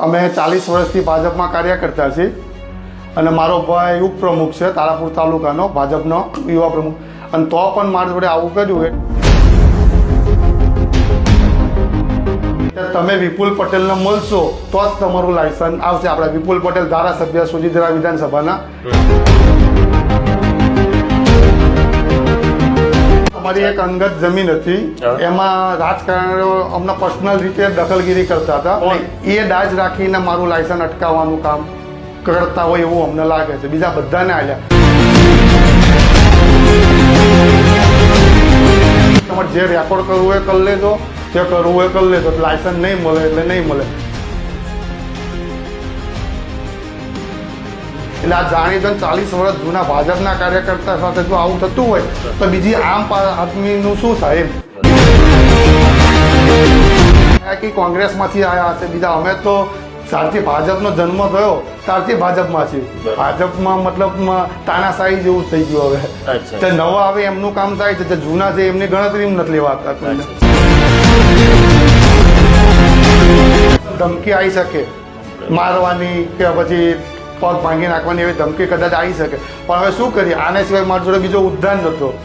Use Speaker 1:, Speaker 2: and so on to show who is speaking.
Speaker 1: અમે 40 વર્ષથી ભાજપમાં કાર્ય કરતા છીએ અને મારો ભાઈ ઉપપ્રમુખ છે તારાપુર તાલુકાનો ભાજપનો યુવા પ્રમુખ, અને તો પણ મારી જોડે આવું કર્યું કે તમે વિપુલ પટેલને મળશો તો જ તમારું લાયસન્સ આવશે. આપણા વિપુલ પટેલ ધારાસભ્ય સુજીધરા વિધાનસભાના. અમારી એક અંગત જમીન હતી, એમાં રાજકારણીઓ અમને પર્સનલ રીતે દખલગીરી કરતા હતા. એ દાજ રાખીને મારું લાયસન્સ અટકાવવાનું કામ કરતા હોય એવું અમને લાગે છે. બીજા બધાને આલ્યા. તમારે જે રેકોર્ડ કરવું હોય કરી લેજો, જે કરવું હોય કરી લેજો. લાયસન્સ નહીં મળે એટલે નહીં મળે. એટલે આ જાણીતો 40 વર્ષ જૂના ભાજપના કાર્યકર્તા સાથે જો આવું થતું હોય તો બીજી આમ આદમીનું શું થાય એમ. કે કોંગ્રેસમાંથી આવ્યા હશે બીજા. અમે તો જ્યારથી ભાજપનો જન્મ થયો ત્યારથી ભાજપમાં છીએ. ભાજપમાં મતલબ તાનાશાહી જેવું થઈ ગયું. હવે જે નવા આવે એમનું કામ થાય છે, જે જૂના છે એમની ગણતરી નથી લેવાતા. ધમકી આવી શકે મારવાની કે પછી પગ ભાંગી નાખવાની, એવી ધમકી કદાચ આવી શકે. પણ હવે શું કરીએ, આને સિવાય મારી જોડે બીજો ઉદ્ધાર નતો.